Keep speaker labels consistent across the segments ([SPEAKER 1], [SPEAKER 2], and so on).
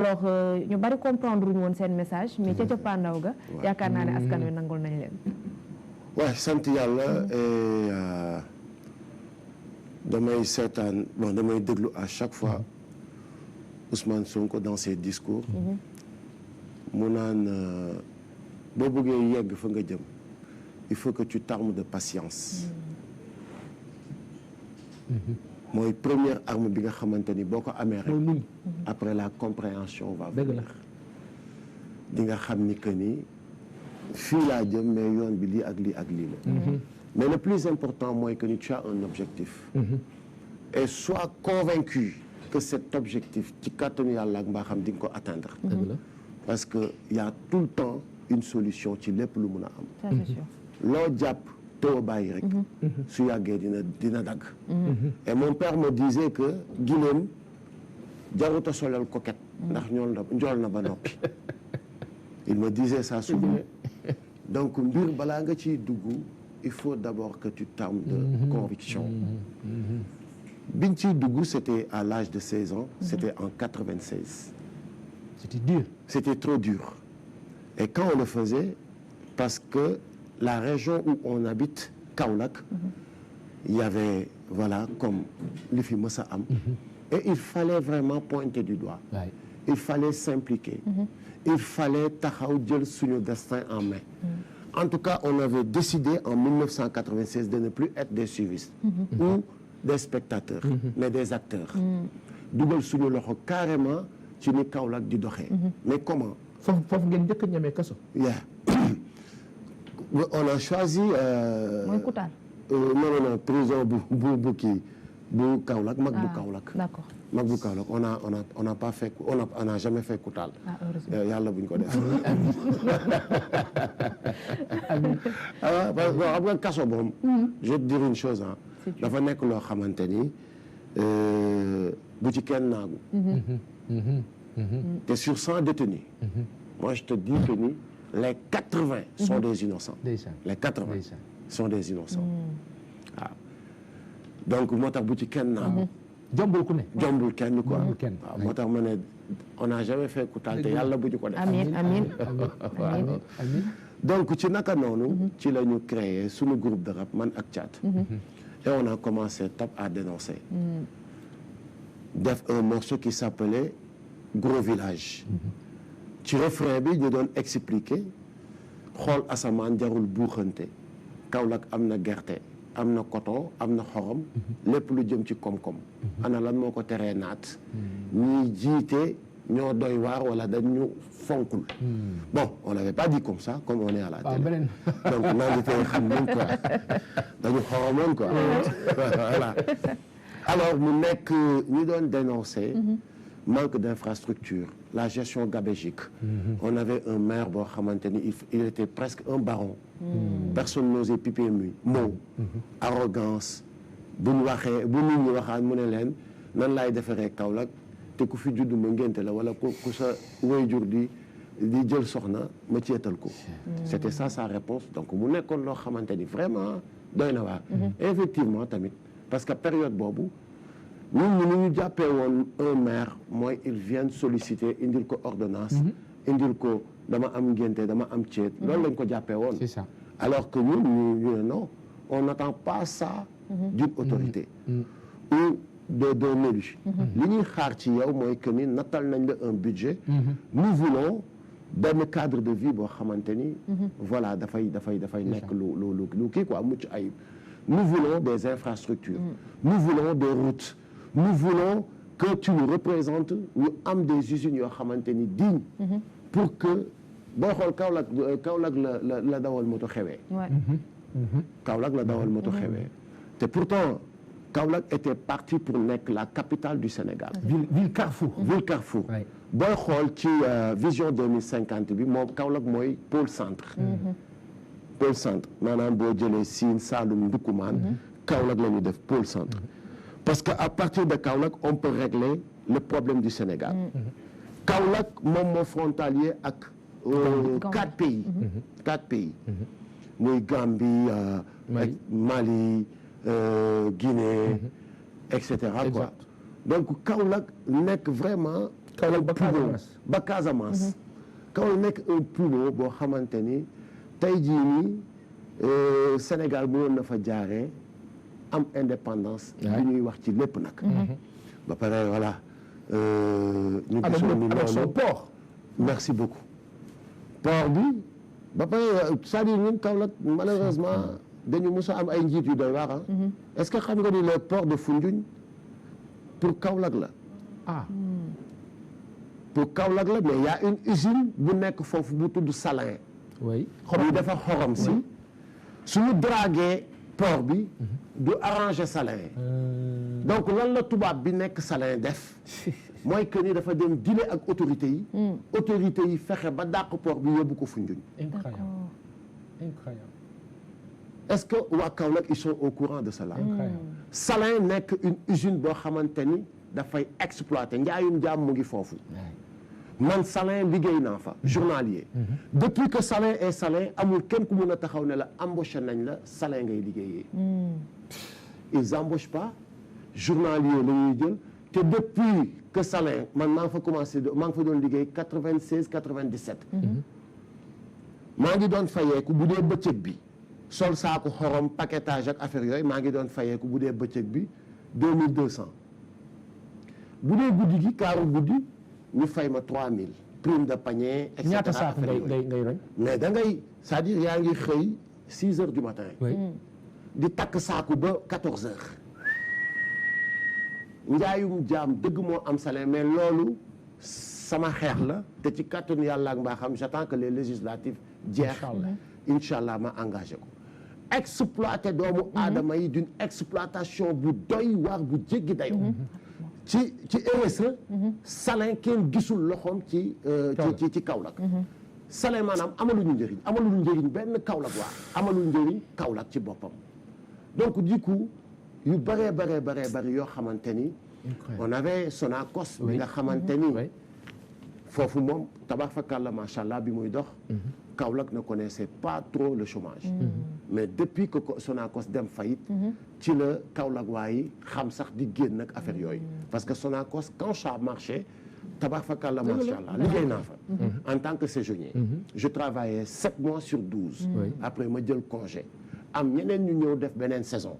[SPEAKER 1] alors ñu bari comprendre ñu woon seen message mais ca cappaandaw ga yaakaar naa ne askan wi nangul nañ leen.
[SPEAKER 2] waaw sant yàlla et damay seetaan bon damay déglu à chaque fois Ousmane Sonko dans ses discours. mu naan boo bëggee yegg fa nga jëm il faut que tu t'armes de patience. mooy première arme bi nga xamante ni boo ko amee rek. après la compréhension va venir. di nga xam ni que ni fii laa jëm mais yoon bi lii ak lii ak lii la. mais le plus important mooy que ni tu as un objectif. et sois convaincu que cet objectif ci kàttanu yàlla ak mbaaxam di nga ko atteindre. parce que y a tout le temps une solution ci lépp lu mun a am.
[SPEAKER 1] ça c'est sûr.
[SPEAKER 2] loo jàpp too bàyyi rek. su yàggee dina dagg. et mon père me disait que gileem jaruta solal coquette. ndax njool na ba noppi. il me disait ça souvent. donc mbir balaa nga ciy dugg il faut d'abord que tu t'armes de conviction. biñ ciy dugg c'était à l'âge de 16 ans. c'était en 96.
[SPEAKER 3] c'était dur.
[SPEAKER 2] C'était trop dur. Et quand on le faisait, parce que la région où on habite, Kaolack, il y avait, voilà, comme li fi mës a am. Et il fallait vraiment pointer du doigt. Il fallait s'impliquer. Il fallait taxaw jël suñu destin en main. En tout cas, on avait décidé en 1996 de ne plus être des suivistes ou des spectateurs, mais des acteurs. dugal suñu loxo carrément ci ni Kaolack di doxee. mais comment.
[SPEAKER 3] foofu ngeen njëkk a ñemee kaso.
[SPEAKER 2] on a choisi.
[SPEAKER 1] mooy Koutal.
[SPEAKER 2] non prison bu kii bu Kaolack mag bu Kaolack.
[SPEAKER 1] d'accord.
[SPEAKER 2] mag bu Kaolack on n'a pas fait on n'a jamais fait Koutal. yàlla buñ ko def. parce que xam nga kaso moom. je vais te dire une chose ah. dafa nekk loo xamante ni bu ci kenn naagu. te sur 100 détenus. moi je te dis que ni les 80 sont des innocents. les 80 sont des innocents. waaw donc moo tax bu ci kenn naagu.
[SPEAKER 3] jombul ku ne.
[SPEAKER 2] jombul kenn quoi.
[SPEAKER 3] waaw
[SPEAKER 2] moo tax ma ne on n'a jamais fait Koutal te yàlla bu ñu ko def.
[SPEAKER 1] amiin amiin
[SPEAKER 3] amiin.
[SPEAKER 2] donc ci naka noonu. ci la ñu créé suñu groupe de rap man ak Thiat. et on a commencé Tap à dénoncer. def un morceau qui s'appelait Gros Village. ci refrain bi ñu doon expliquer xool asamaan jarul buuxante Kaolack am na gerte am na coton am na xorom lépp lu jëm ci koom-koom. ana lan moo ko teree naat. ñiy jiite ñoo doy waar wala dañu fonkul. bon on n'avait pas dit comme ça comme on est à la télé. donc naa tey xam nañ quoi dañu xoromoon quoi. voilà alors mu nekk ñu doon dénoncer. manque d'infrastructure, la gestion gabégique. On avait un maire boo xamante ni il était presque un baron. Personne n'osait piper mot. Arrogance. bu ñu waxee bu nit ñi waxaan mu ne leen nan laay defaree Kaolack te ku fi juddu ma ngénte la wala ku sa waajur di jël soxna ma ceetal ko. C'était ça sa réponse donc mu nekkoon loo xamante ni vraiment doy na waar. Effectivement tamit parce que période boobu. ñun ñu jàppee woon un maire mooy ils viennent solliciter indil ko ordonnance. indil ko dama am ngénte dama am ceet. loolu lañ ko jàppee woon.
[SPEAKER 3] c'est ça.
[SPEAKER 2] alors que ñun ñu ne non on n'attend pas ça. d'une autorité. ou d'un élu. li ñuy xaar ci yow mooy que ni nattal nañ la un budget. nous voulons benn cadre de vie boo xamante ni. voilà dafay nekk lu kii quoi mucc ayib. nous voulons des infrastructures. nous voulons des routes. nous voulons que tu nous représentes ñu am des usines yoo xamante ni dignes pour que boo xool Kaolack la dawal moto xewee. Kaolack la dawal moto xewee. te pourtant Kaolack était parti pour nekk la capitale du Sénégal.
[SPEAKER 3] ville Carrefour.
[SPEAKER 2] ville Carrefour. booy xool ci vision 2050 bi moom Kaolack mooy pôle centre. pôle centre maanaam boo jëlee Sine Saloum Ndoukoumane. Kaolack la ñu def pôle centre. parce que à partir de Kaolack on peut régler le problème du Sénégal. Kaolack moom moo frontalier ak 4 pays. 4 pays. muy Gambie Mali Guinée. et cetera quoi. donc Kaolack nekk vraiment
[SPEAKER 3] Kaolack ba Casamance.
[SPEAKER 2] ba Casamance. Kaolack nekk un poumon boo xamante ni tey jii nii Sénégal mënoon na fa jaaree am indépendance. bi ñuy wax ci lépp nag. ba pare voilà. ñu gisoon ni
[SPEAKER 3] avec son
[SPEAKER 2] loolu
[SPEAKER 3] port.
[SPEAKER 2] merci beaucoup. port bi ba pare c'est-à-dire ñun Kaolack malheureusement dañu mos a am ay njiit yu doy waar ah. est-ce que xam nga ni le port de Foundiougne pour Kaolack la.
[SPEAKER 3] ah.
[SPEAKER 2] pour Kaolack la mais y a une usine bu nekk foofu bu tudd Salin.
[SPEAKER 3] oui
[SPEAKER 2] ñu dafa xorom si. suñu dragué port bi. du arranger Salin. donc lan la tubaab bi nekk Salin def. mooy que ni dafa dem dealer ak autorités yi. autorités yi fexe ba dàq port bi yóbbu ko Foundiougne.
[SPEAKER 3] incroyable incroyable.
[SPEAKER 2] est-ce que waa Kaolack ils sont au courant de cela.
[SPEAKER 3] incroyable.
[SPEAKER 2] Salin nekk une usine boo xamante ni dafay exploiter njaayum jaam mu ngi foofu. man Salin liggéey naa fa journalier. depuis que Salin est Salin amul kenn ku mun a taxaw ne la embauché nañ la Salin ngay liggéeyee. ils embauchent pas journalier la ñuy jël te depuis que Salin man maa ngi fa commencé maa ngi fa doon liggéey 96 97. maa ngi doon fayeeku bu dee bëccëg bi sol saako xorom paquetage ak affaire yooyu maa ngi doon fayeeku bu dee bëccëg bi 2200 bu dee guddi gi kaaru guddi ñu fay ma 3000 prime de panier. et cetera
[SPEAKER 3] ñaata saako ngay roñ.
[SPEAKER 2] mais da ngay c'est-à-dire yaa ngi xëy 6 heures du matin.
[SPEAKER 3] oui.
[SPEAKER 2] di takk saaku ba 14 heures. njaayum jaam dëgg moo am Salin mais loolu sama xeex la te ci kàttanu yàlla ak mbaaxam j'attends que les législatives jeex. incha allah ma engagé ko. exploité doomu aadama yi d'une exploitation bu doy waar bu jéggi dayoo. ci RSE. Salin kenn gisul loxoom ci Kaolack. Salin maanaam amaluñu njëriñ benn Kaolack waa amaluñu njëriñ Kaolack ci boppam. donc du coup yu bëree bëri yoo xamante ni. on avait Sonacos. bi nga xamante ni. foofu moom tabax fakal la macha allah bi muy dox. Kaolack ne connaissait pas trop le chômage. mais depuis que Sonacos dem faillite. ci la Kaolack waaye xam sax di génn ak affaire yooyu. parce que Sonacos quand ça marché tabax fakal la macha allah liggéey naa fa. en tant que saisonnier. je travaillais 7 mois sur 12. après ma jël congé. am ñeneen ñu ñëw def beneen saison.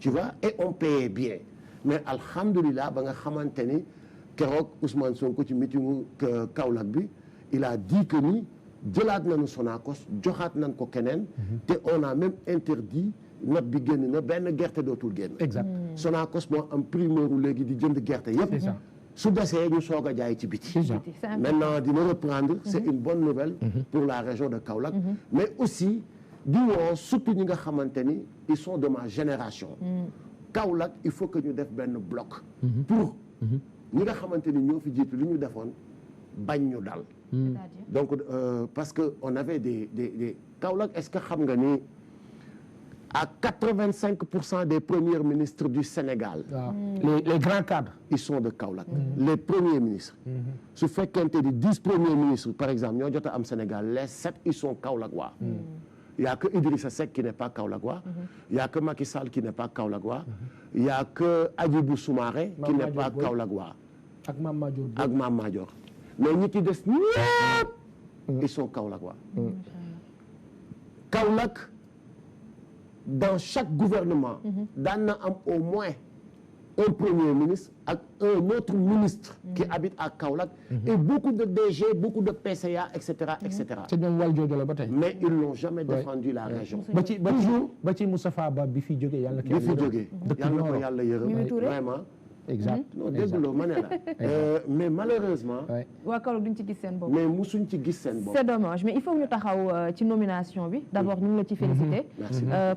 [SPEAKER 2] tu vois et on payait bien mais alhamdulilah ba nga xamante ni keroog Ousmane Sonko ci meetingu Kaolack bi il a dit que ni jëlaat nañu Sonacos joxaat nañ ko keneen. te on a même interdit note bi génn na benn gerte dootul génn.
[SPEAKER 3] exact
[SPEAKER 2] Sonacos moo am primeur léegi di jënd gerte yëpp.
[SPEAKER 3] c'est ça.
[SPEAKER 2] su desee ñu soog a jaay ci biti. maintenant dina reprendre c'est une bonne nouvelle. pour la région de Kaolack. mais aussi. di woo surtout ñi nga xamante ni ils sont de ma génération. Kaolack il faut que ñu def benn bloc. pour ñi nga xamante ni ñoo fi jiitu li ñu defoon bañ ñu dal. donc parce que on avait des Kaolack est-ce que xam nga ni à 85% des premiers ministres du Sénégal.
[SPEAKER 3] les grands cadres.
[SPEAKER 2] ils sont de Kaolack. les premiers ministres. su fekkente ni 10 premiers ministres par exemple ñoo jot a am Sénégal les 7 ils sont Kaolack waa. Il n'y a que Idrissa Seck qui n'est pas Kaolackois. Il n'y a que Macky Sall qui n'est pas Kaolackois. Il n'y a que Hadjibou Soumaré qui n'est pas Kaolackois.
[SPEAKER 3] ak Mame Madior.
[SPEAKER 2] ak Mame Madior. mais ñi ci des ñëpp ils sont Kaolackois. Kaolack dans chaque gouvernement. daan na am au moins un premier ministre ak un autre ministre. qui habite à Kaolack. et beaucoup de DG beaucoup de PCA et cetera et cetera.
[SPEAKER 3] te ñoom wàllu jooju la ba tey.
[SPEAKER 2] mais ils n'ont jamais défendu la région.
[SPEAKER 3] ba ci Moustapha Ba bi fi jógee yàlla na.
[SPEAKER 2] bi fi jógee yàlla na ko yàlla yërëm vraiment.
[SPEAKER 3] exact
[SPEAKER 2] non dégguloo ma ne la. mais malheureusement.
[SPEAKER 1] waa Kaolack duñ ci gis seen bopp.
[SPEAKER 2] mais musuñ ci gis seen bopp.
[SPEAKER 1] c'est dommage mais il faut ñu taxaw ci nomination bi d'abord ñu ngi la ci féliciter.
[SPEAKER 2] merci